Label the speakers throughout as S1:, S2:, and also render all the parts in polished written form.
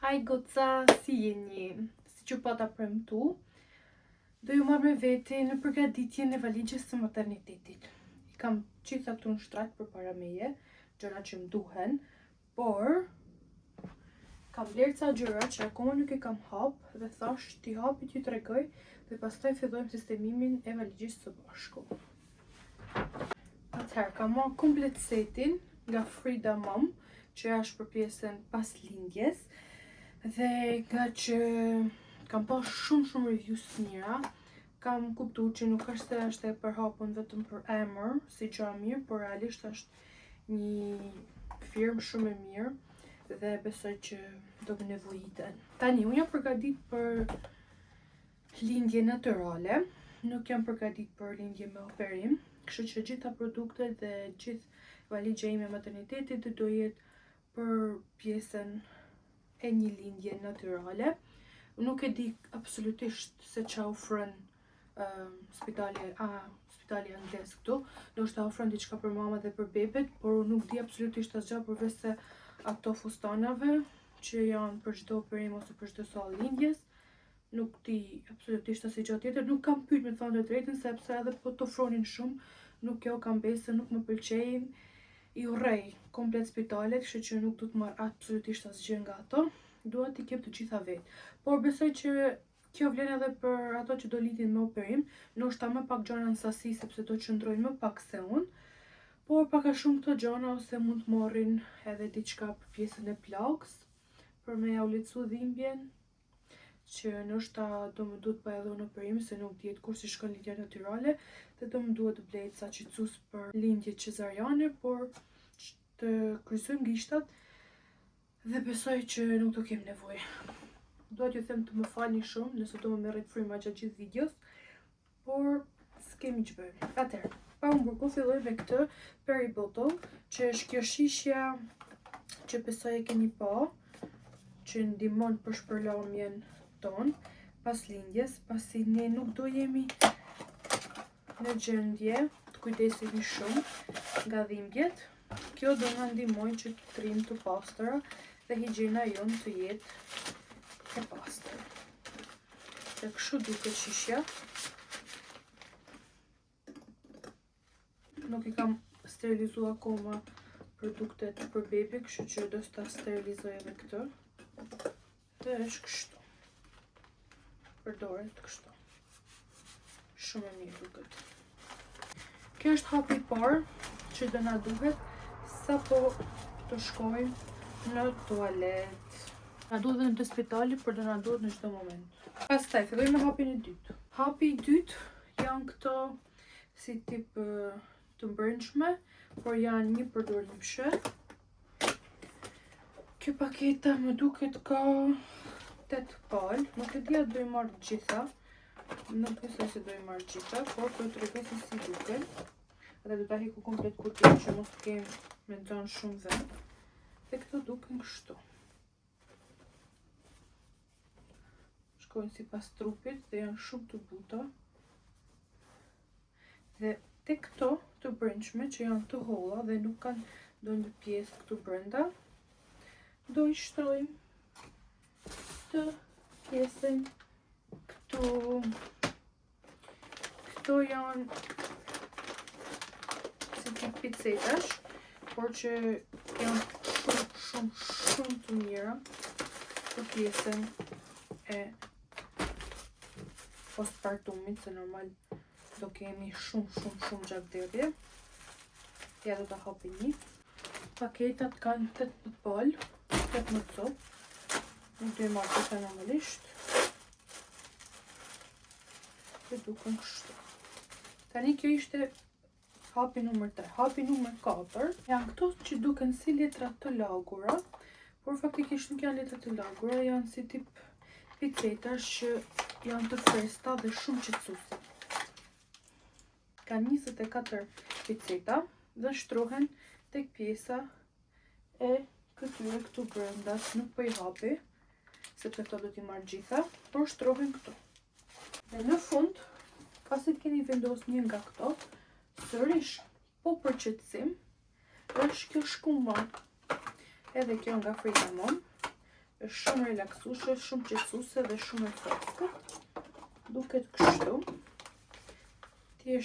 S1: Haj goca, si jeni? Si që pata premtu, do ju marrë me veti në përgatitjen e valigjes së maternitetit. I kam qita këtu në shtrat për para meje, gjëra që më duhen, por kam blerë ca gjëra që akoma nuk e kam hap dhe thash ti hapi t'ju tregoj dhe pastaj fillojmë sistemimin e valigjes së bashku. Atëherë, kam marrë komplet setin nga Frida Mom, që është për pjesën pas lindjes, dhe nga që kam pas shumë reviews të mira, kam kuptuar që nuk është se është e përhapur vetëm për emër, si që mirë, por realisht është një firmë shumë e mirë dhe besoj që do më nevojiten. Tani, unë jam përgatit për lindje natyrale, nuk jam përgatit për lindje me operim, kështu që gjitha produktet dhe gjithë valigja ime maternitetit do jetë për pjesën e një lindje natyrale. Nuk e di absolutisht se ç'a ofron spitali angles këtu. Do të ofron diçka për mama dhe për bebet, por nuk di absolutisht asgjë përveç se ato fustanave që janë për çdo operim ose për çdo sallë lindjes. Nuk di absolutisht asgjë tjetër. Nuk kam pyet me thënë të drejtën sepse edhe po të ofronin shumë, nuk jo kam besë, nuk më pëlqejnë. I urrej komplet spitalet, kështu që nuk do të marr absolutisht asgjë nga ato. Dua t'i kem të gjitha vetë. Por besoj që kjo vlen edhe për ato që do lidhin me operim, ndoshta më pak gjëra në sasi sepse do të qëndrojnë më pak se unë, por pak a shumë këto gjëra ose mund të marrin edhe diçka për pjesën e plagës, për me ja u lehtësu dhimbjen, që ndoshta do më duhet pa edhe unë operim, se nuk dihet kur si shkon lindja natyrale, dhe do më duhet të blej ca qetësues për lindje cezariane, por të kryqësojmë gishtat dhe besoj që nuk do kem nevojë. Dua t'ju them të më falni shumë nëse do më merret fryma gjatë gjithë videos, por s'kemi që bëjmë. Atëherë, pa humbur kohë filloj me këtë Peri Bottle, që është kjo shishja që besoj e keni pa, që ndihmon për shpërlamjen tonë pas lindjes, pasi ne nuk do jemi në gjendje të kujdesemi shumë nga dhimbjet. Kjo do na ndihmojë që të rrim të pastër dhe higjiena jonë të jetë e pastër. Dhe kështu duket shishja. Nuk i kam sterilizuar akoma produktet për bebi, kështu që do ta sterilizoj edhe këtë. Dhe është kështu. Përdoret kështu. Shumë e mirë duket. Kjo është hapi i parë që do na duhet sa po të shkojmë në tualet. Na duhet dhe në spitali, por do na duhet në çdo moment. Pastaj fillojmë me hapin e dytë. Hapi i dytë janë këto si tip të brendshme, por janë një përdorlimshë. Kjo paketa më duket ka 8 palë, nuk e di a do i marr të gjitha. Nuk besoj se do i marr të gjitha, por po t'rregoj se si duken. Dhe do ta hequ komplet kutjen që mos të kem me nxënë shumë vend. Dhe këto duken kështu. Shkojnë sipas trupit dhe janë shumë të buta. Dhe te këto të brendshme që janë të holla dhe nuk kanë ndonjë pjesë këtu brenda, do i shtrojmë të pjesën këtu. Këto janë si tip picetash, por që janë shumë të mira për pjesën e postpartumit, se normal do kemi shumë gjakderdhje. Ja do ta hapi një. Paketat kanë 18 palë, 18 copë. Nuk do i marr këta normalisht. Dhe duken kështu. Tani kjo ishte hapi numër 3. Hapi numër 4 janë këto që duken si letra të lagura, por faktikisht nuk janë letra të lagura, janë si tip picetash që janë të freskëta dhe shumë qetësuese. Kanë 24 piceta dhe shtrohen tek pjesa e këtyre këtu brenda. Nuk po i hapi, sepse këto do t'i marr gjitha, por shtrohen këtu. Dhe në fund, pasi të keni vendosur një nga këto, sërish po për qetësim, është kjo shkumba. Edhe kjo nga Frida Mom, Është shumë relaksuese, shumë qetësuese dhe shumë e freskët. Duket kështu. Ti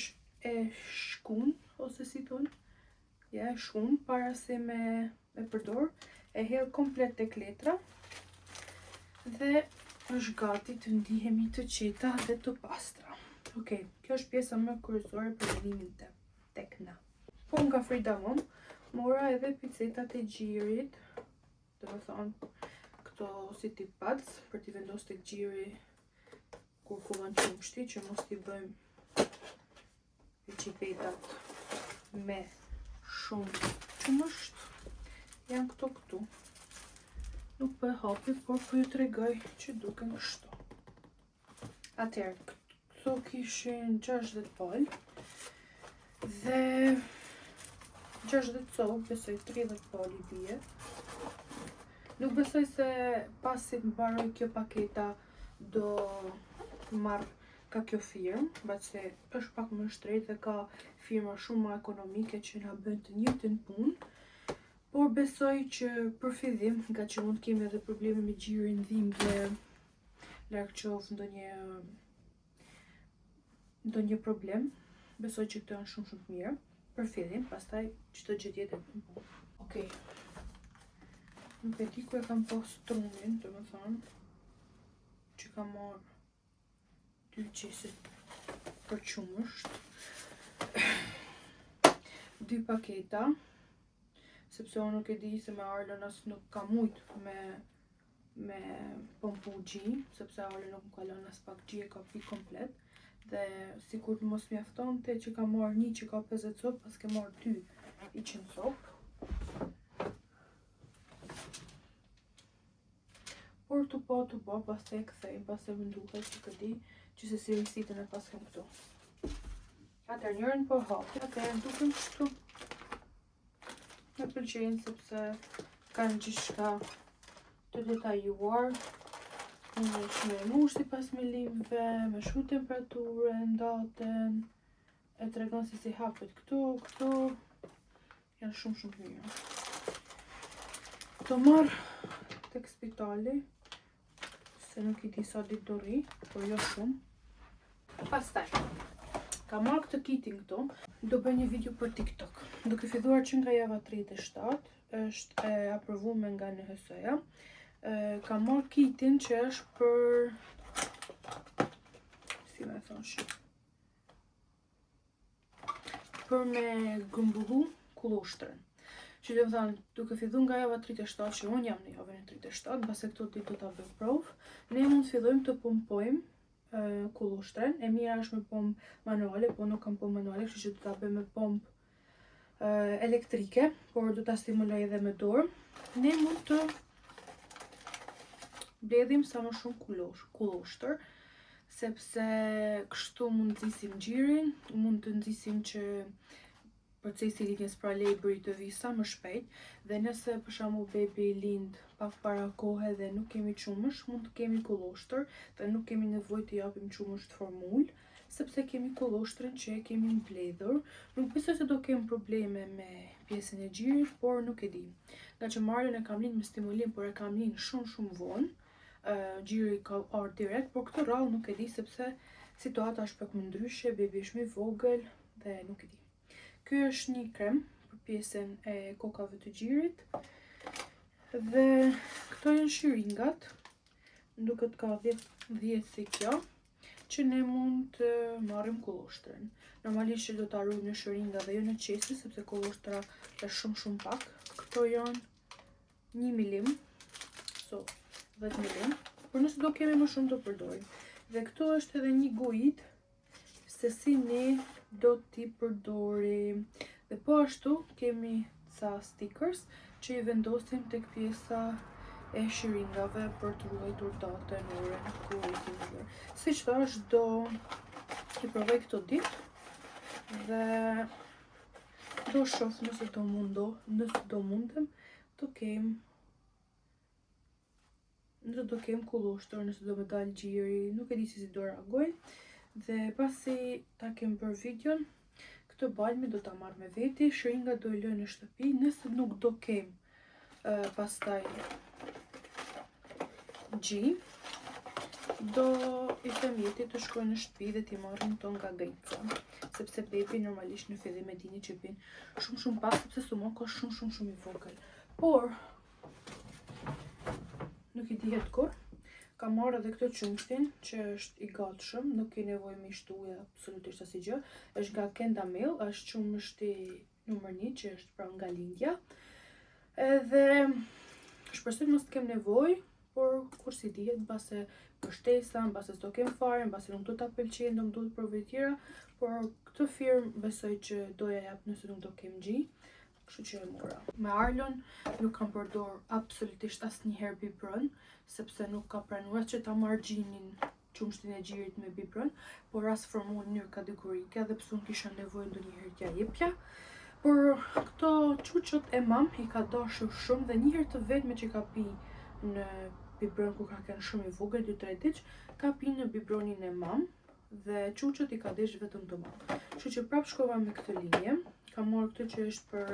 S1: e shkun, ose si thonë, ja e shkun para se me përdor, e hedh komplet tek letra dhe është gati të ndihemi të qeta dhe të pastra. Okej, kjo është pjesa më kryesore për vendimin tek na. Po nga Frida Mom, mora edhe picetat e gjirit, do të thonë këto si tip pac, për t'i vendos tek gjiri kur fillon qumshti, që mos t'i bëjmë pipetat me shumë qumësht. Janë këtu. Nuk po e hapi, por po ju tregoj që duken kështu. Atëherë, këto kishin 60 palë dhe 60 copë, besoj 30 palë i bie. Nuk besoj se pasi mbaroj kjo paketa do marr ka kjo firmë, se është pak më shtrejtë dhe ka firma shumë më ekonomike që na bën të njëjtën punë. Por besoj që për fillim, nga që mund kemi edhe probleme me gjirin, dhimbje, larg qof ndonjë problem, besoj që këto janë shumë të mira për fillim, pastaj çdo gjë tjetër. Okej. Nuk e di ku e kam pas strumin, domethënë që kam marrë 2 qese për qumësht, 2 paketa, sepse unë nuk e di se me Arlen as nuk ka mujt me pompu gji, sepse Arlen nuk më ka lënë as pak gji, e ka pi komplet. Dhe sikur të mos mjaftonte që ka marrë një që ka 50 copë, pas ke marrë 2 i 100 copë. Por të po, pas të e kthejmë, pas të vënduhet që këdi që se si risitën e pas kem këtu. Atër njërën po hapi, atër duken kështu. Me pëlqejnë sepse kanë gjithçka të detajuar, me shmërimuar sipas milimëve, me shkruaj temperaturën, datën, e tregon se si hapet këtu, janë shumë të mira. Do marr tek spitali, se nuk i di sa ditë do rri, por jo shumë. Pastaj, ka marrë këtë kitin këtu, do bëj një video për TikTok. Duke filluar që nga java 37, është e aprovuar nga NHS-ja. Ka marrë kitin që është për, si me thonë, për me grumbullu kullushtrën. Që do të thënë, duke filluar nga java 37, që unë jam në javën e 37, mbase këto ditë do ta bëj provë, ne mund të fillojmë të pompojmë kullushtren. E mira është me pompë manuale, po nuk kam pompë manuale, kështu që do ta bëj me pompë elektrike, por do ta stimuloj edhe me dorë. Ne mund të mbledhim sa më shumë kullushtër, sepse kështu mund të nxisim gjirin, mund të nxisim që procesi i lindjes pra labori të vi sa më shpejt, dhe nëse për shembull bebi lind pak para kohe dhe nuk kemi qumësh, mund të kemi kullushtër dhe nuk kemi nevojë të japim qumësh të formul, sepse kemi kullushtrën që e kemi mbledhur. Nuk besoj se do kem probleme me pjesën e gjirit, por nuk e di. Nga që Marlon e kam lind me stimulim, por e kam lind shumë vonë, gjiri ka ardhur direkt, por këtë rrallë nuk e di sepse situata është pak më ndryshe, bebi është më i vogël dhe nuk e di. Ky është një krem për pjesën e kokave të gjirit. Dhe këto janë shiringat, duket ka 10 si kjo, që ne mund të marrim kullushtrën. Normalisht që do ta ruajmë në shiringa dhe jo në qese, sepse kullushtra është shumë pak. Këto janë 1 milim, 10 milim, por nëse do kemi më shumë do përdorim. Dhe këtu është edhe një guid se si ne do t'i përdorim. Dhe po ashtu kemi ca stickers që i vendosim tek pjesa e shiringave për të ruajtur datën, orën, kur i kemi. Siç thash, do i provoj këto ditë dhe do shoh nëse do mundem të kem kullushtër, nëse do më dalë gjiri, nuk e di si do reagojnë. Dhe pasi ta kem bërë videon, këtë balmi do ta marr me veti, shiringa do i lë në shtëpi, nëse nuk do kem pastaj Gji, do I them Jetit të shkojnë në shtëpi dhe t'i marrin ton nga Greca, sepse bebi normalisht në fillim e dini që bin shumë pak, sepse Sumoko është shumë I vogël. Por nuk I dihet kur. Ka marrë edhe këtë qumshtin që është I gatshëm, nuk I nevojë me shtuja absolutisht asnjë gjë. Është nga Kendamil, është qumshti numër 1 që është pra nga lindja. Edhe shpresoj mos të kem nevojë, por kur si dihet, mbase mbështesa, mbase s'do kem fare, mbase nuk do ta pëlqejë, do më duhet provë tjera, por këtë firmë besoj që doja jap nëse nuk do kem Gji, kështu që e mora. Me Arlon nuk kam përdor absolutisht asnjëherë biberon, sepse nuk ka pranuar që ta marr Gjinin qumshtin e Gjirit me biberon, por as formuar në mënyrë kategorike dhe pse unë kisha nevojë ndonjëherë t'ja jepja. Por këto çuçot e mam I ka dashur shumë dhe një herë të vetme që ka pi në biberon kur ka qenë shumë I vogël, 2-3 ditë, ka pi në biberonin e mam dhe çuçot I ka desh vetëm të mam. Kështu që prap shkova me këtë linje. Kam marrë këtë që është për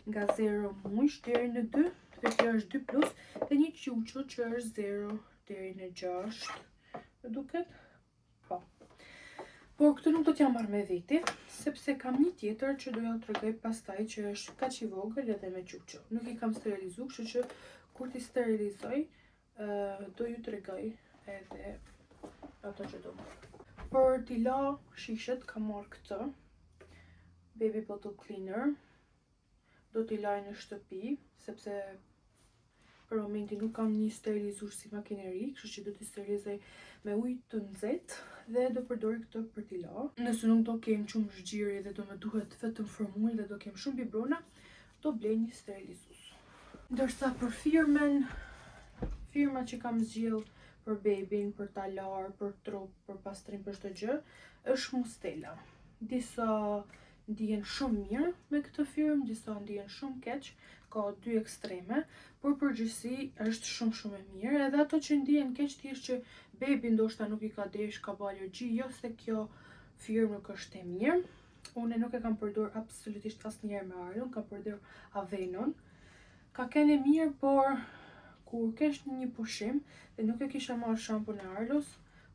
S1: nga 0 muaj deri në 2, dhe kjo është 2+, dhe një çuço që është 0 deri në 6. Më duket? Po. Por këtë nuk do t'ja marrë me veti, sepse kam një tjetër që do ja tregoj pastaj që është kaq I vogël edhe me çuço. Nuk I kam sterilizuar, kështu që kur t'i sterilizoj, do ju tregoj edhe ato që do marr. Për t'i la shishet kam marrë këtë baby bottle cleaner. Do t'i laj në shtëpi, sepse për momentin nuk kam një sterilizues si makineri, kështu që do t'i sterilizoj me ujë të nxehtë dhe do përdor këtë për t'i la. Nëse nuk do kem qumsh gjiri dhe do më duhet vetëm formul dhe do kem shumë biberona, do blej një sterilizues. Ndërsa për firma që kam zgjidhur për bebin, për ta lar, për trup, për pastrim, për çdo gjë, është Mustela. Disa ndihen shumë mirë me këtë firmë, disa ndihen shumë keq, ka 2 ekstreme, por përgjithësi është shumë e mirë. Edhe ato që ndihen keq thjesht që bebi ndoshta nuk I ka desh, ka bë alergji, jo se kjo firmë nuk është e mirë. Unë nuk e kam përdor absolutisht asnjëherë me Arlon, kam përdor Avenon. Ka qenë mirë, por kur kesh një pushim dhe nuk e kisha marrë shampun e Arlos,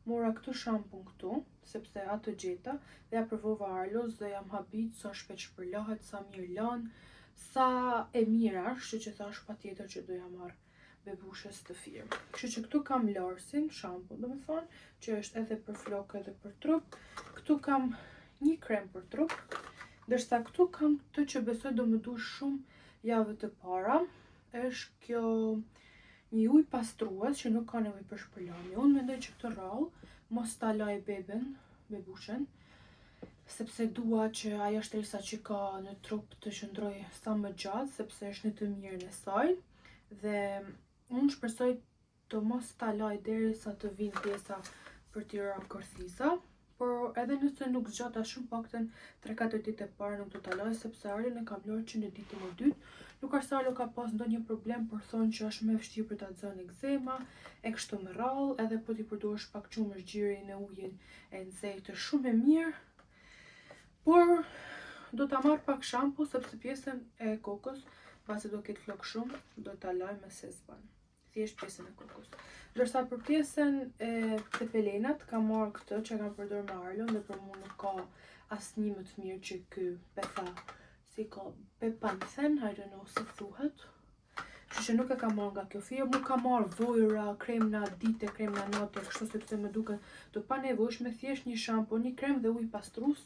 S1: mora këtë shampun këtu, sepse atë gjeta dhe ja provova Arlos dhe jam habit sa shpejt shpërlahet, sa mirë lan, sa e mirë është, që thash patjetër që doja marr bebushës të firmë. Kështu që këtu kam Larsin shampun, domethënë, që është edhe për flokë edhe për trup. Këtu kam një krem për trup, ndërsa këtu kam këtë që besoj do më duhet shumë javë të para. Është kjo një ujë pastrues që nuk ka nevojë për shpërlamje. Unë mendoj që këtë rrallë mos ta laj bebushën, sepse dua që ajo shtresa që ka në trup të qëndrojë sa më gjatë, sepse është në të mirën e saj. Dhe unë shpresoj të mos ta laj derisa të vinë pjesa për t'i rrahur kërthiza. Por edhe nëse nuk zgjata shumë, paktën 3-4 ditë e parë nuk do ta laj, sepse Arlon e kam lërë që në ditën e dytë. Nuk është se Arlo ka pas ndonjë problem, por thonë që është më e vështirë për ta zënë ekzema, e kështu me radhë, edhe po t'i përdorësh pak qumësh gjiri në ujin e nxehtë shumë e mirë. Por do ta marr pak shampo, sepse pjesën e kokës, pasi do ketë flok shumë, do ta laj me sezban. Thjesht pjesën e kokës. Ndërsa për pjesën e tepelenat, kam marrë këtë që kam përdorur me Arlon dhe për mua nuk ka asnjë më të mirë që ky Petha, si ka Pepanthen, I don't know si thuhet. Kështu që nuk e kam marrë nga kjo firmë, nuk kam marrë vojra, kremna dite, kremna natë, kështu sepse më duket të panevojshme, thjesht një shampo, një krem dhe ujë pastrues,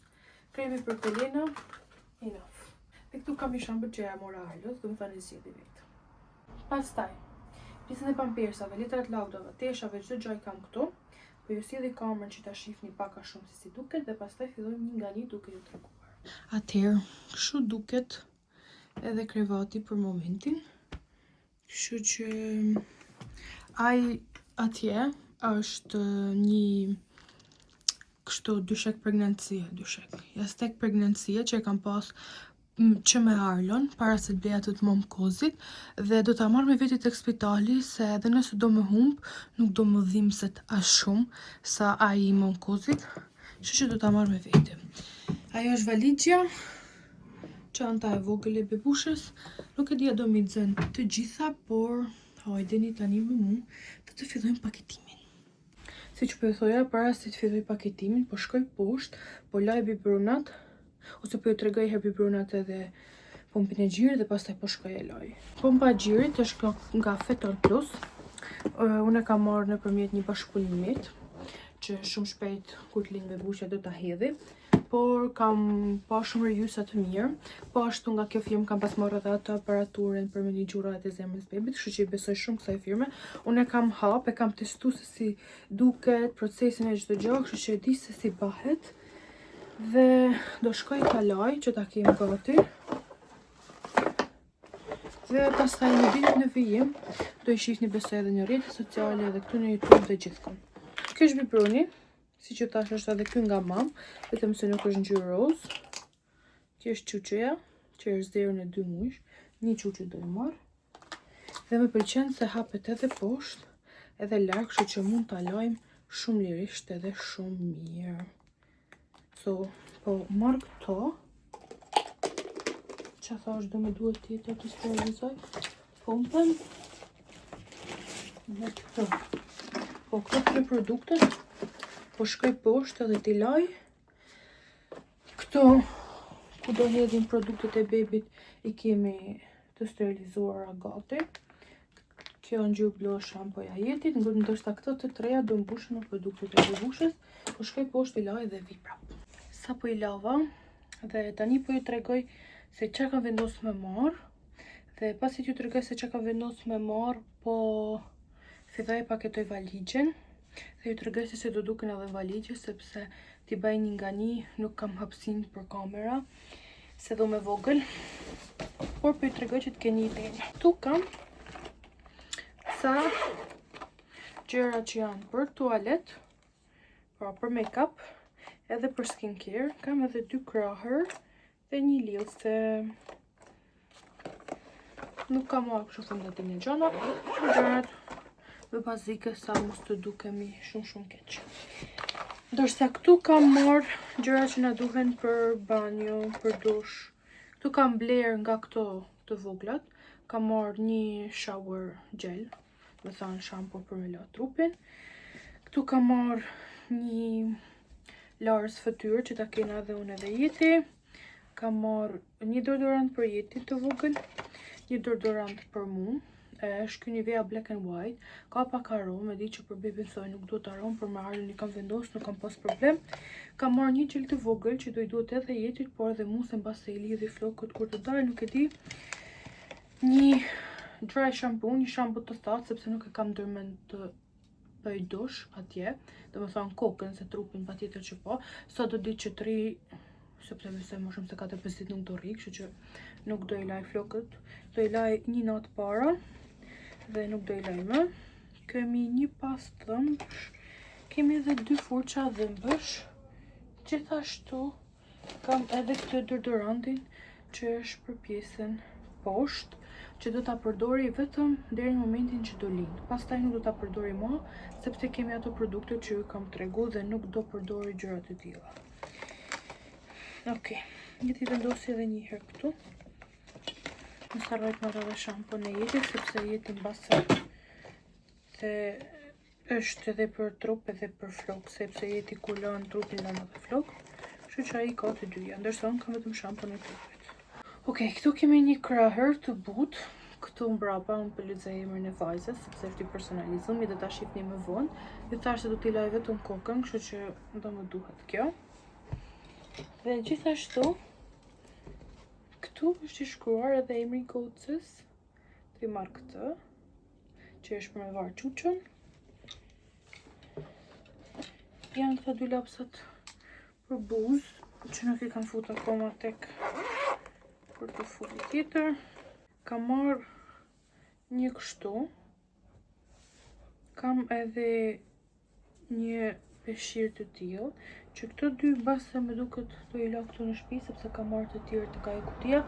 S1: kremi për pelena, enough. Dhe këtu kam një shampo që ja mora Arlos, domethënë e zgjidhi vetë. Pastaj pjesën e pampersave, letrat laudave, teshave, çdo gjë kam këtu. Po ju sjelli kamerën që ta shihni pak a shumë se si duket dhe pastaj fillojmë një nga një duke ju treguar. Atëherë, kështu duket edhe krevati për momentin. Kështu që ai atje është një kështu dyshek pregnancie, jastek pregnancie që e kam pas që me Arlon, para se të blej atë të momkozit, dhe do ta marr me veti tek spitali, se edhe nëse do më humb, nuk do më dhimbset as shumë sa ai i momkozit, kështu që do ta marr me veti. Ajo është valizja, çanta e vogël e bebushës, nuk e di a do mi nxen të gjitha, por hajdeni tani me mu, të të fillojmë paketimin. Si që po ju thoja, para se të filloj paketimin, po shkoj poshtë, po laj biberonat, ose po ju tregoj herë biberonat edhe pompën e gjirit dhe pastaj po shkoj e laj. Pompa e gjirit është nga Fetal Plus. Unë e kam marrë nëpërmjet një bashkëpunimit, që shumë shpejt kur të lind bebushja do ta hedhi, por kam pa shumë review-sa të mirë. Po ashtu nga kjo firmë kam pas marrë edhe atë aparaturën për me një gjurrat e zemrës bebit, kështu që i besoj shumë kësaj firme. Unë e kam hap, e kam testu se si duket, procesin e çdo gjë, kështu që e di se si bahet. Dhe do shkoj ta laj që ta kem gati. Dhe pastaj në ditët në vijim do i shihni besoj edhe në rrjetet sociale edhe këtu në YouTube dhe gjithkund. Kjo është biberoni, si që thash është edhe ky nga mam, vetëm se nuk është ngjyrë roz. Kjo është çuçeja, që është deri në 2 muaj. Një çuçe do i marr. Dhe më pëlqen se hapet edhe poshtë, edhe larg, kështu që mund ta lajm shumë lirisht edhe shumë mirë. So, po marr këto. Qa thash do më duhet tjetër të sterilizoj pompën. Dhe këto. Po këto 3 produkte, po shkoj poshtë edhe t'i laj. Këto, ku do hedhim produktet e bebit, i kemi të sterilizuara gati. Kjo ngjyrë blu është shampoja Jetit, ndoshta këto të treja do mbushen me produktet e bebushës. Po shkoj poshtë i laj dhe vi prap. Sa po i lava, dhe tani po ju tregoj se çka kam vendosur me marr. Dhe pasi t'ju tregoj se çka kam vendosur me marr, po filloj paketoj valigjen. Dhe ju tregoj se si do duken edhe valigje, sepse t'i bëj një nga një, nuk kam hapësinë për kamera, se do me vogël. Por po ju tregoj që t'keni ide. Tu kam sa gjëra që janë për tualet, pra për make-up, edhe për skincare. Kam edhe 2 krahër dhe një lill, se nuk kam marrë kështu thënë të një gjana, gjërat më bazike sa mos të dukemi shumë keq. Ndërsa këtu kam marrë gjëra që na duhen për banjo, për dush. Këtu kam bler nga këto të voglat. Kam marrë një shower gel, me thënë shampo për me la trupin. Këtu kam marrë një larës fytyrë që ta kena edhe unë edhe Jeti. Kam marrë një deodorant për Jetin të vogël, një deodorant për mu. Është ky Nivea Black and White, ka pak aromë, e di që për bebin thoj nuk do të aromë, për marrën i kam vendosur, nuk kam pas problem. Kam marrë një gjel të vogël që do i duhet edhe Jetit, por edhe mu se mbas se i lidhi flokët kur të dalë, nuk e di. Një dry shampoo, një shampo të thatë, sepse nuk e kam ndërmend të bëj dush atje, do me thonë kokën, se trupin patjetër që po. Sa do ditë që 3, sepse besoj më shumë se 4-5 ditë nuk do rri, kështu që nuk do i laj flokët. Do i laj një natë para dhe nuk do i laj më. Kemi një pastë dhëmbësh, kemi edhe 2 furça dhëmbësh. Gjithashtu kam edhe këtë deodorantin që është për pjesën poshtë, që do ta përdori vetëm deri në momentin që do lind. Pastaj nuk do ta përdori më, sepse kemi ato produkte që ju kam tregu dhe nuk do përdori gjëra të tilla. Okej, Jeti vendosi edhe një herë këtu. Mos harroj të marrë edhe shampon e Jetit, sepse Jeti mbase se është edhe për trup edhe për flok, sepse Jeti kur lën trupin lën edhe flok. Kështu që ai ka të dyja, ndërsa unë kam vetëm shampon e trupit. Okej, këtu kemi një krahër të butë. Këtu mbrapa unë po lexoj emrin e vajzës, sepse është i personalizuar, mi do ta shihni më vonë. Ju thash se do t'i laj vetëm kokën, kështu që do më duhet kjo. Dhe gjithashtu këtu është i shkruar edhe emri i gocës. Të i marrë këtë, që është për me varë çuçën. Janë këta 2 lapsat për buzë, që nuk i kam fut akoma tek për të futur tjetër. Kam marrë një kështu. Kam edhe një peshqir të tillë, që këto 2 base më duket do i la këtu në shtëpi, sepse kam marrë të tjerë tek ajo kutia,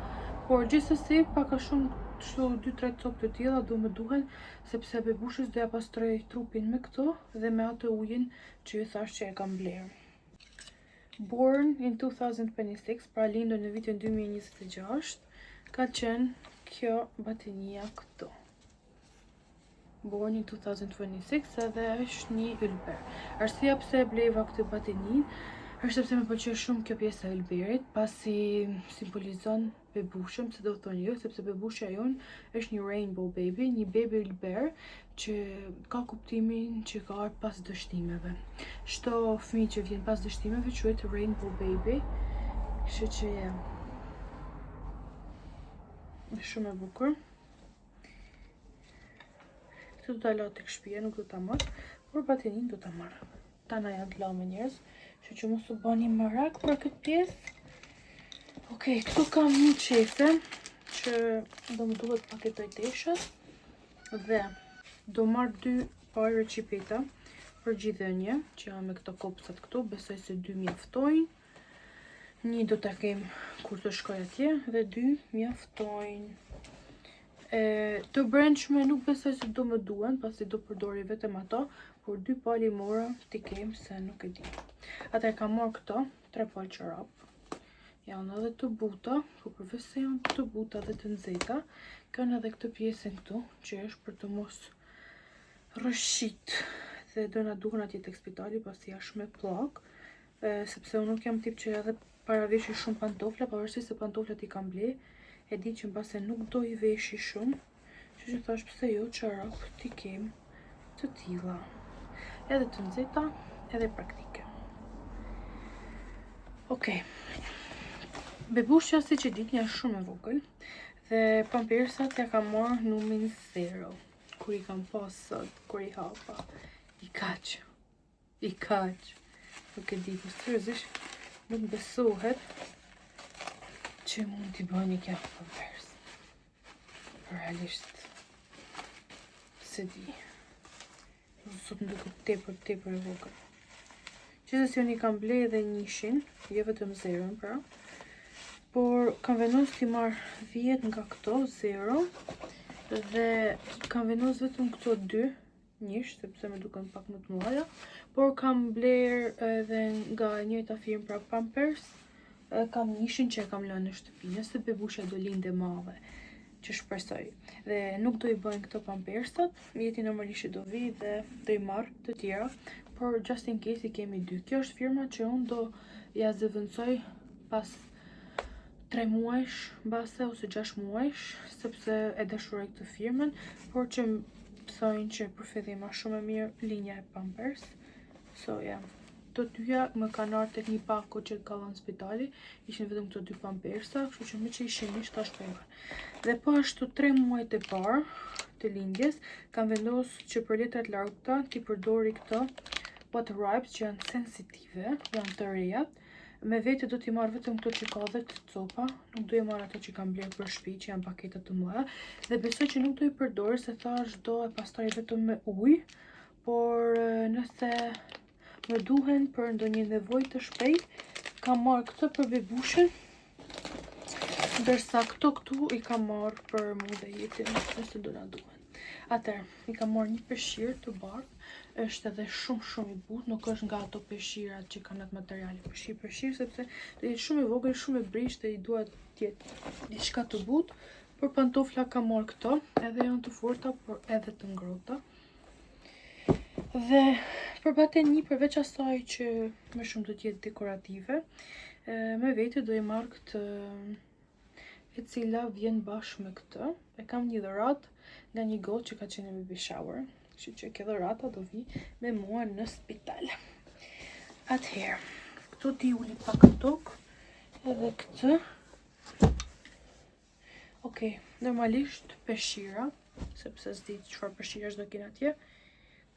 S1: por gjithsesi pak a shumë kështu 2-3 copë të tilla do më duhen, sepse bebushës do ja pastroj trupin me këto dhe me atë ujin që ju thash që e kam bler. Born in 2026, pra lindur në vitin 2026, ka qenë kjo batinia këtu. born in 2026 edhe është një ylber. Arsyeja pse e bleva këtë batenin është sepse më pëlqej shumë kjo pjesë e ylberit, pasi simbolizon bebushën, pse do thonë jo, sepse bebushja jon është një rainbow baby, një baby ylber që ka kuptimin që ka ardhur pas dështimeve. Çdo fëmijë që vjen pas dështimeve quhet rainbow baby, kështu që është shumë e bukur. Këtë do ta la tek shtëpia, nuk do ta marr, por batenin do ta marr. Tana janë të la me njerëz, kështu që mos u bani merak për këtë pjesë. Okej, këtu kam një qefe që do më duhet paketoj teshat dhe do marr 2 parë recipeta për gjithënje që janë me këto kopsat këtu, besoj se 2 mjaftojnë. Një do ta kem kur të shkoj atje dhe 2 mjaftojnë. Të brendshme nuk besoj se do më duhen, pasi do përdori vetëm ato, por 2 palë mora t'i kem se nuk e di. Atëherë kam marrë këto 3 palë çorap. Janë edhe të buta, por përveç se janë të buta dhe të nxehta, kanë edhe këtë pjesën këtu që është për të mos rrëshit dhe do na duhen atje tek spitali pasi është me pllak, sepse unë nuk jam tip që edhe para veshi shumë pantofla, pavarësisht se pantoflat i kam ble, e di që mbase nuk do i veshi shumë, kështu që thash pse jo çorap t'i kem të tilla, edhe të nxehta, edhe praktike. Okej. Bebushja, siç e dini, është shumë e vogël dhe pampersat ja kam marrë numrin 0. Kur i kam pas sot, kur i hapa, i kaq. Nuk e di, po seriozisht nuk besohet që mund t'i bëj një kjaft pampers. Realisht, se di. Sot më duket tepër e vogël. Gjithsesi unë i kam ble edhe njëshin, jo vetëm 0, pra. Por kam vendos t'i marr 10 nga këto 0 dhe kam vendos vetëm këto 2 njësh, sepse më duken pak më të mëdha, por kam bler edhe nga njëjta firmë, pra Pampers, kam njëshin që e kam lënë në shtëpi, nëse bebushja do linde madhe, që shpresoj. Dhe nuk do i bëjnë këto pampersat, jeti normalisht do vi dhe do i marr të tjera, por just in case i kemi 2. Kjo është firma që unë do ja zëvendësoj pas 3 muajsh mbase ose 6 muajsh, sepse e dashuroj këtë firmën, por që më thojnë që për fillim është shumë e mirë linja e Pampers. So yeah. Të dyja më kanë ardhur tek një pako që ka dhënë spitali, ishin vetëm këto 2 pampersa, kështu që më që ishin një tash penga. Dhe po ashtu 3 muajt e parë të lindjes kam vendosur që për letrat larta ti përdori këto water wipes që janë sensitive, janë të reja. Me vete do t'i marr vetëm këto që ka 10 copa, nuk do i marr ato që kam bler për shtëpi që janë paketa të mëdha, dhe besoj që nuk do i përdor se thash do e pastoj vetëm me ujë, por nëse më duhen për ndonjë nevojë të shpejt, kam marr këtë për bebushën, ndërsa këtu i kam marr për mua dhe jetin, nëse do na duhen. Atëherë, i kam marrë një peshqir të bardhë, është edhe shumë i butë, nuk është nga ato peshqirat që kanë atë materiale peshqir, sepse do jetë shumë i vogël, shumë e brisht dhe i duhet të jetë diçka të butë. Për pantofla kam marrë këto, edhe janë të forta, por edhe të ngrohta. Dhe për bateni, përveç asaj që më shumë do të jetë dekorative, me vete do i marr këtë, e cila vjen bashkë me këtë. E kam një dhuratë nga një gotë që ka qenë në baby shower, kështu që kjo dhurata do vi me mua në spital. Atëherë, këtu ti uli pak tokë, edhe këtë. Okej, normalisht peshqira, sepse s'di çfarë peshqirash do kenë atje.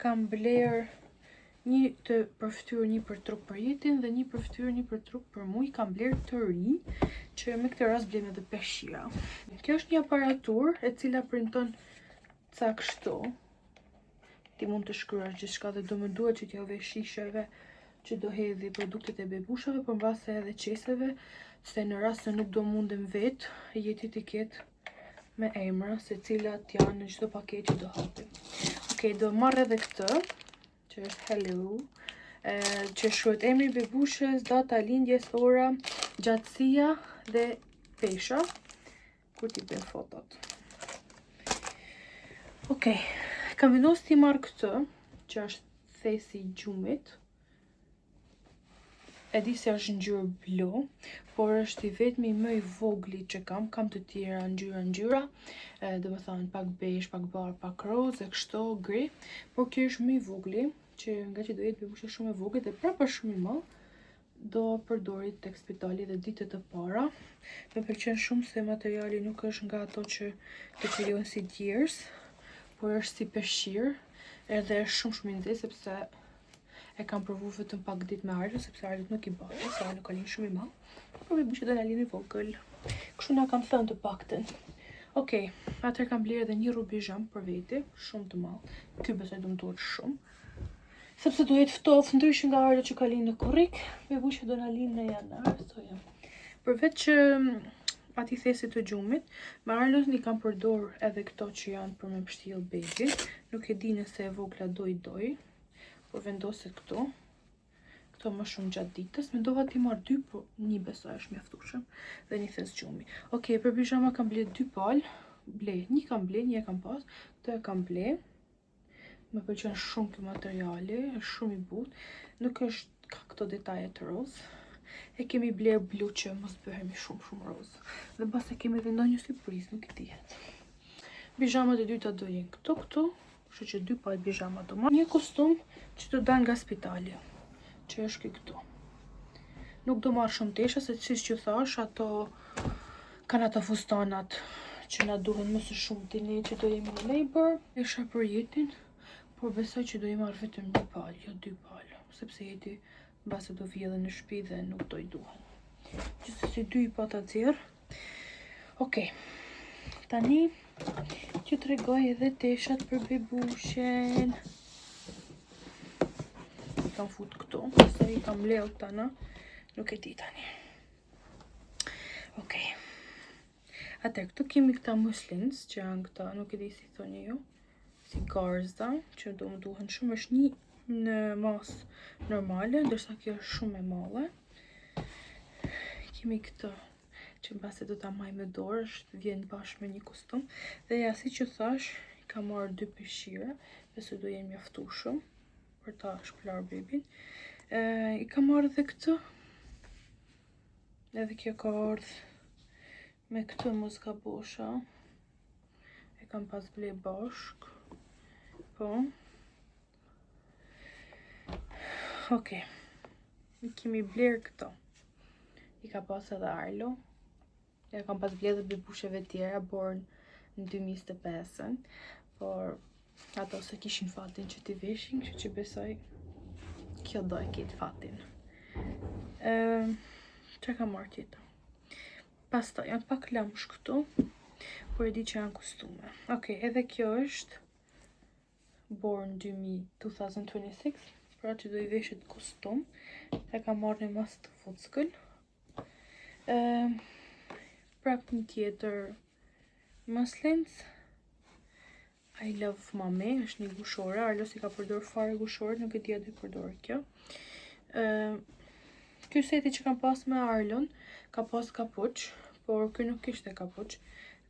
S1: Kam bler një të përftyrë, një për truk për jetin dhe një përftyrë, një për truk për mua. Kam bler të ri, që me këtë rast blem edhe peshqira. Kjo është një aparatur e cila printon ca kështu. Ti mund të shkruash gjithçka dhe do më duhet që t'ja vesh shisheve që do hedhi produktet e bebushave, por mbase edhe qeseve, se në rast se nuk do mundem vetë, jeti t'i ketë me emra, se cilat janë në çdo paketë që do hapim. Okej, do marr edhe këtë, që është hello, që shkruhet emri i bebushës, data lindjes, ora, gjatësia dhe pesha, kur t'i bën fotot. Okej, Kam vendosur ti marr këtë, që është thesi I gjumit. E di se është ngjyrë blu, por është I vetmi më I vogli që kam të tjera ngjyra, do të thonë pak beige, pak bar, pak roze, kështu gri, por ky është më I vogli, që nga që do jetë bebushë shumë e vogël dhe prapë shumë I madh, do përdori tek spitali dhe ditët e para. Më pëlqen shumë se materiali nuk është nga ato që të krijon si djers, por është si peshqir, edhe është shumë I nxehtë sepse e kam provu vetëm pak ditë me Arlo, sepse Arlo nuk I bate, se Arlo ka linë shumë I madh, por bebushë do na linë I vogël. Kështu na kanë thënë të paktën. Okej, atëherë kam blerë edhe një rrobë pijam për veti, shumë të madh. Ky besoj do më duhet shumë, sepse do jetë ftoftë, ndryshe nga Arlo që ka linë në korrik, bebushë do na linë në janar, thoya. Përveç që ati thesi të gjumit, me Arlos I kam përdor edhe këto që janë për me pështjell baby. Nuk e di nëse e vogla do, por vendoset këto më shumë gjatë ditës. Mendova ti marr 2, por një besoj është mjaftueshëm, dhe një thes gjumi. Okej, për pijama kam ble 2 palë, një kam ble, një e kam pas, këto e kam ble. Më pëlqen shumë ky materiali, është shumë I butë, nuk është ka këto detaje të roz. E kemi bler blu që mos bëhemi shumë roz. Dhe pas e kemi edhe ndonjë surprizë, nuk e dihet. Pijamat e dyta do jenë këtu, kështu që 2 palë pijama do marr. Një kostum që do dal nga spitali, që është këtu. Nuk do marr shumë tesha, se siç që thash, ato kanë ato fustanat që na duhen më së shumti ne që do jemi në labor. Esha për jetin, por besoj që do I marr vetëm 1 palë, jo 2 palë, sepse jeti mbase do vijë edhe në shtëpi dhe nuk do I duhen. Gjithsesi 2 I pata xherr. Okej. Tani që tregoj edhe teshat për bebushen. I kam fut këtu, se I kam leo tana, nuk e di tani. Okej. Atëherë, këtu kemi këta muslins, që janë këta, nuk e di si thoni ju, si garza, që do më duhen shumë, është një në mas normale, ndërsa kjo është shumë e madhe. Kemi këtë, që mbase do ta maj me dorë, vjen bashkë me një kostum. Dhe ja, si që thash, I kam marrë 2 peshqira, besoj do jenë mjaftueshëm për ta shpëlar bebin. I kam marrë edhe këtë. Edhe kjo ka ardhur me këtë mos gabosha. E kam pas ble bashk. Po. Okej. I kemi bler këto. I ka pas edhe Arlo. Ja kam pas bler edhe bebusheve tjera, born në 2025-ën, por ato se kishin fatin që t'i veshin, kështu që besoj kjo do e ketë fatin. Çka kam marrë tjetër? Pastaj janë pak lamsh këtu, por e di që janë kostume. Okej, edhe kjo është born 2026, pra që do I veshet kostum. E kam marrë në mas të fuckël. Prap një tjetër muslins. I love mame, është një gushore. Arlo si ka përdor fare gushore, nuk e di a do I përdor kjo. Ky seti që kam pas me Arlon ka pas kapuç, por ky nuk kishte kapuç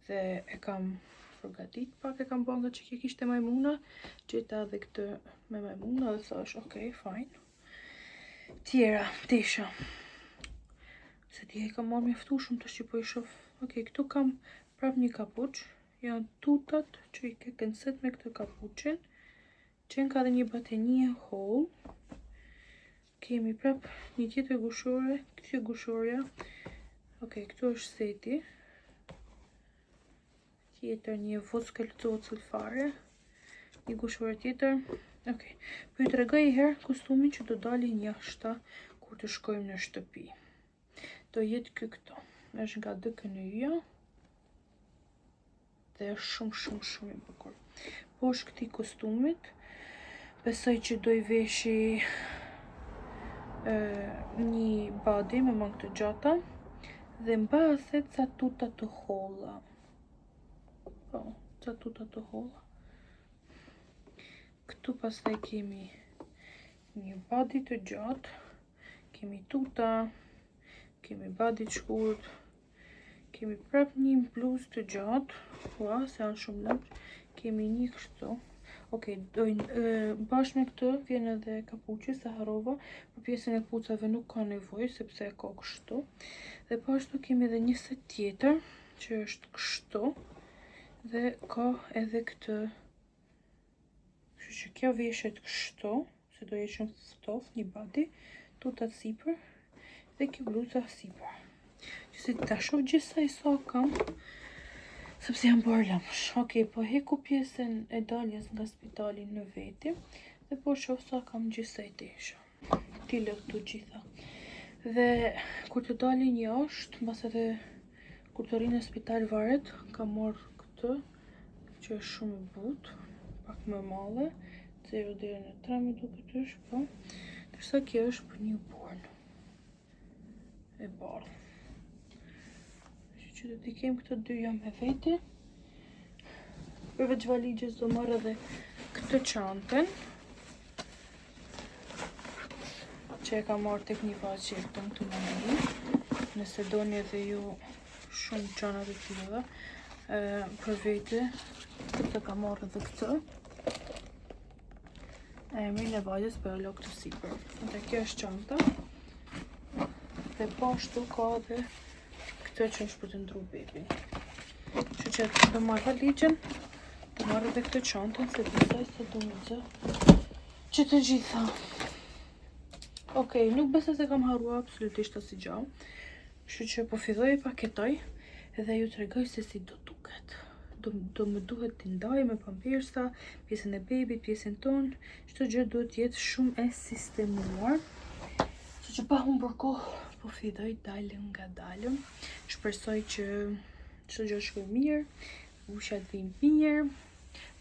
S1: dhe e kam përgatit pak, e kam bën nga që kjo kishte majmuna, gjeta edhe këtë me majmuna dhe thash, okay, fine. Tjera, tesha. Se ti e kam marrë mjaftueshëm tash që po I shoh. Okej, këtu kam prap një kapuç. Janë tutat që I ke kënset me këtë kapuçin. Qen ka dhe një batenie hall. Kemi prap një tjetër gushore. Kjo gushorja. Okej, këtu është seti. Tjetër një vockël fare. Një gushore tjetër. Okej, po Ju tregoj një herë kostumin që do dalin jashta kur të shkojmë në shtëpi. Do jetë këto. Është nga DKNY-ja. Dhe është shumë I bukur. Poshtë këtij kostumit besoj që do I veshi një body me mangë të gjata dhe mbase ca tuta të holla. Po, ca tuta të holla. Këtu pastaj kemi një body të gjatë, kemi tuta, kemi body të shkurt, kemi prap një bluzë të gjatë, ua, se janë shumë lëngë, kemi një kështu. Okej, bashkë me këtë vjen edhe kapuçi se harrova. Për pjesën e kpucave nuk ka nevojë sepse e ka kështu. Dhe po ashtu kemi edhe një set tjetër që është kështu dhe ka edhe këtë. Kështu që kjo veshet kështu, se do jetë shumë ftoftë, një body, tutat sipër dhe kjo bluza sipër. Që si ta shoh gjithsej sa kam, sepse jam bërë lëmsh. Okej, po heku pjesën e daljes nga spitali në veti dhe po shoh sa kam gjithsej tesha. Tile këtu gjitha. Dhe kur të dalin jashtë, mbas edhe kur të rinë në spital varet, kam marrë këtë, që është shumë e butë, pak më madhe, 0 deri në 3 më duket është, po. Ndërsa kjo është për newborn. E bardhë. Që do t'i kem këto dy jam me veti. Përveç valigjes do marrë edhe këtë çantën, që e kam marrë tek një vazh që e këtëm të mëndi. Nëse doni edhe ju shumë çanat e tilla për vete, këtë kam marrë edhe këtë. Emrin e vajzës për e lo këtë sipër. Dhe kjo është çanta. Dhe po ashtu ka edhe këtë që është për të ndru bebin. Që që do marrë valigjen, do marrë edhe këtë çantën, se besoj se do më zë që të gjitha. Okej, nuk besoj se kam harruar absolutisht asgjë. Kështu që po filloj e paketoj dhe ju tregoj se si do duket. Do më duhet t'i ndaj me pampersa, pjesën e bebit, pjesën tonë, çdo gjë duhet jetë shumë e sistemuar. Kështu që pa humbur kohë, po filloj dalëm nga dalëm. Shpresoj që çdo gjë shkoj mirë, bushat vinë mirë,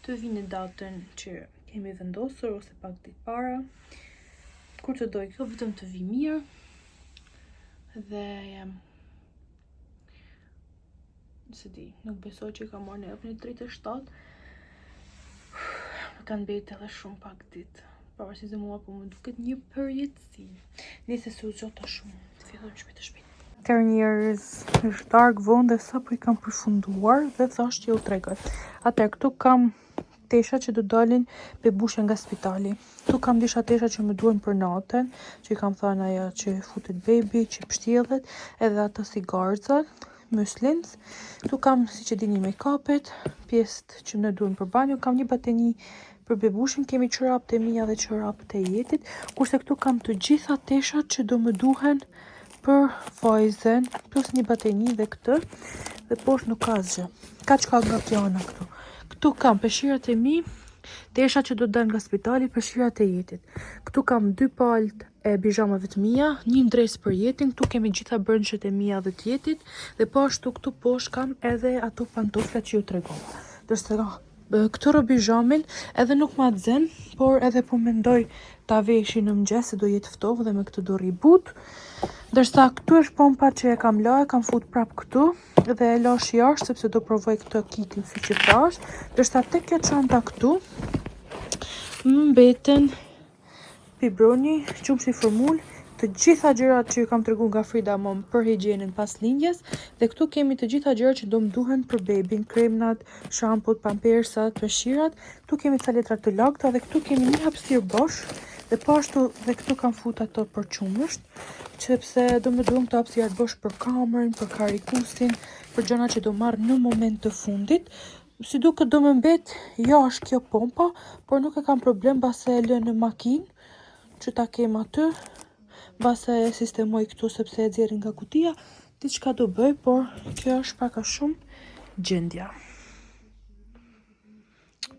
S1: të vinë datën që kemi vendosur ose pak ditë para. Kur të doj kjo, vetëm të vi mirë. Dhe se di, nuk besoj që ka marrë nervën e 37. Më kanë mbet edhe shumë pak ditë. Pavarësisht se mua po më duket një përjetësi. Nëse se u zgjota shumë, të fillojmë shpejt e shpejt. Atëherë njerëz, është dark vonë dhe sapo i kam përfunduar dhe thash që ju tregoj. Atëherë këtu kam tesha që do dalin bebushe nga spitali. Tu kam disha tesha që më duhen për natën, që i kam thënë ajo që futet bebi, që pështjellet, edhe ata si garxat, muslins. Tu kam, siç e dini, make-upet, pjesët që ne duhen për banjo, kam një bateni për bebushin, kemi çorapët e mia dhe çorapët e Jetit, kurse këtu kam të gjitha teshat që do më duhen për vajzen, plus një bateni dhe këtë, dhe poshtë nuk ka asgjë. Kaq ka nga pjana këtu. Këtu kam peshqirat e mi, tesha që do të dalë nga spitali, peshqirat e Jetit. Këtu kam 2 palët e bizhamave të mia, një ndres për Jetin, këtu kemi gjitha brëndshet e mia dhe të Jetit, dhe po ashtu këtu poshtë kam edhe ato pantoflat që ju tregova. Dërsa këtë robizhamin edhe nuk ma zen, por edhe po mendoj ta veshi në mëngjes se do jetë ftohtë dhe me këtë do rri but. Ndërsa këtu është pompa që e kam la, e kam fut prap këtu dhe e lash jashtë sepse do provoj këtë kitin si që thash. Ndërsa tek kjo çanta këtu më mbeten biberoni, qumshi formul, të gjitha gjërat që ju kam treguar nga Frida Mom për higjienën pas lindjes, dhe këtu kemi të gjitha gjërat që do më duhen për bebin, kremnat, shamput, pampersat, peshqirat. Këtu kemi ca letra të lagta dhe këtu kemi një hapësirë bosh. Dhe po ashtu dhe këtu kam fut ato për qumësht, sepse do më duhen këto hapësirat bosh për kamerën, për karikusin, për gjëra që do marr në moment të fundit. Si duket do më mbet jashtë kjo pompa, por nuk e kam problem base e lë në makinë që ta kem aty. Base e sistemoj këtu sepse e xherrin nga kutia, diçka do bëj, por kjo është pak a shumë gjendja.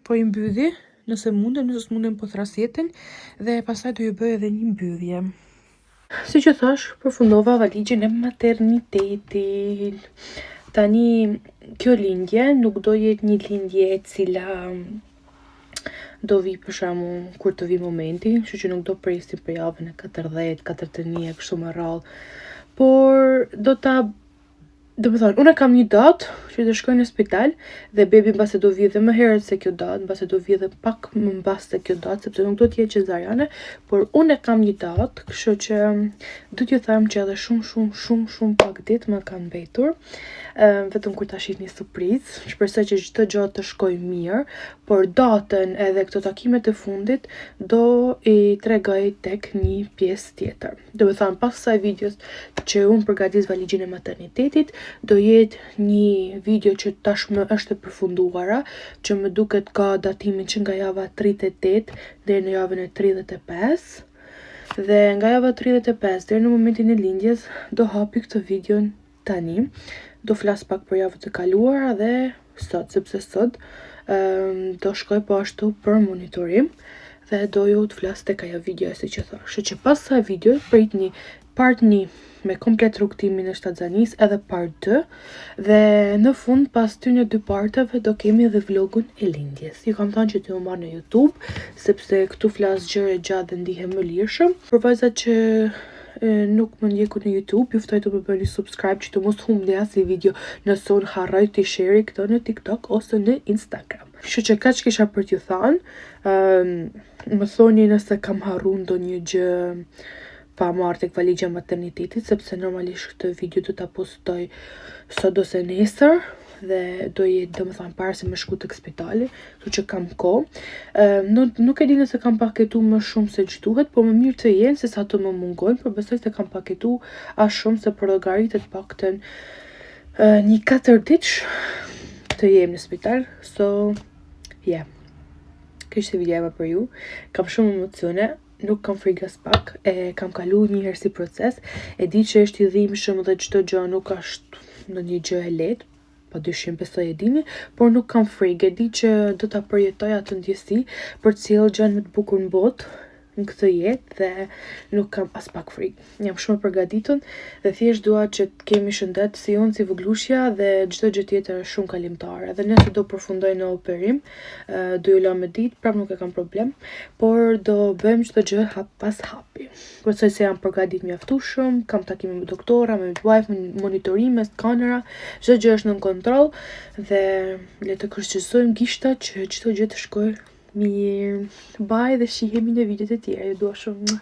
S1: Po i mbylli, nëse mundem, nëse s'mundem po thras jetën, dhe pastaj do ju bëj edhe një mbyllje. Si që thash, përfundova valigjen e maternitetit. Tani, kjo lindje nuk do jetë një lindje e cila do vi për shembull kur të vi momenti, kështu që nuk do presim për javën e 40, 41 kështu me radhë. Por do Do më thonë, unë kam një datë që të shkoj në spital dhe bebi mbase do vje dhe më herët se kjo datë, mbase do vje dhe pak më mbas se kjo datë, sepse nuk do t'jetë cezariane, por unë e kam një datë, kështu që du t'ju them që edhe shumë pak ditë më kanë mbetur. Vetëm kur ta shihni surprizë, shpresoj që çdo gjë të shkojë mirë, por datën edhe këto takimet e fundit do i tregoj tek një pjesë tjetër. Do të thënë pas kësaj videos që unë përgatis valigjin e maternitetit, do jetë një video që tashmë është e përfunduara, që më duket ka datimin që nga java 38 deri në javën e 35. Dhe nga java 35 deri në momentin e lindjes do hapi këtë videon tani. Do flas pak për javët e kaluara dhe sot, sepse sot do shkoj po ashtu për monitorim dhe do ju të flas tek ajo video si që thash. Kështu që pas kësaj video pritni part 1 me komplet rrugtimin e shtatzanis edhe part 2 dhe në fund pas këtyne 2 parteve do kemi edhe vlogun e lindjes. Ju kam thënë që t'ju marr në YouTube sepse këtu flas gjëre gjatë dhe ndihem më lirshëm. Për vajzat që nuk më ndjeku në YouTube, juftoj të më bëni subscribe që të mos humbni asnjë video nëse unë harroj të share këto në TikTok ose në Instagram. Kështu që kaq kisha për t'ju thënë. Më thoni nëse kam harru ndonjë gjë pa marrë tek valigja e maternitetit, sepse normalisht këtë video do ta postoj sot ose nesër dhe do jetë domethënë para se më shku tek spitali, kështu që kam kohë. Nuk e di nëse kam paketu më shumë se ç'duhet, po më mirë të jenë se sa të më mungojnë, por besoj se kam paketu aq shumë se për llogaritet paktën një 4 ditë të jem në spital. So, yeah. Kjo ishte videoja për ju. Kam shumë emocione. Nuk kam frikë as pak, e kam kalu një herë si proces, e di që është i dhimbshëm dhe çdo gjë nuk është ndonjë gjë e lehtë, padyshim besoj e dini, por nuk kam frikë, e di që do ta përjetoj atë ndjesi për të sjellë gjën më të bukur në botë në këtë jetë dhe nuk kam as pak frikë. Jam shumë e përgatitur dhe thjesht dua që të kemi shëndet si unë, si voglushja dhe çdo gjë tjetër është shumë kalimtare. Dhe nëse do përfundoj në operim, do ju lëm me ditë, prap nuk e kam problem, por do bëjmë çdo gjë hap pas hapi. Besoj se jam përgatitur mjaftueshëm, kam takime me doktora, me midwife, monitorime, skanera, çdo gjë është në kontroll dhe le të kërcësojmë gishtat që çdo gjë të shkojë mirë. Bye dhe shihemi në videot e tjera. Ju dua shumë.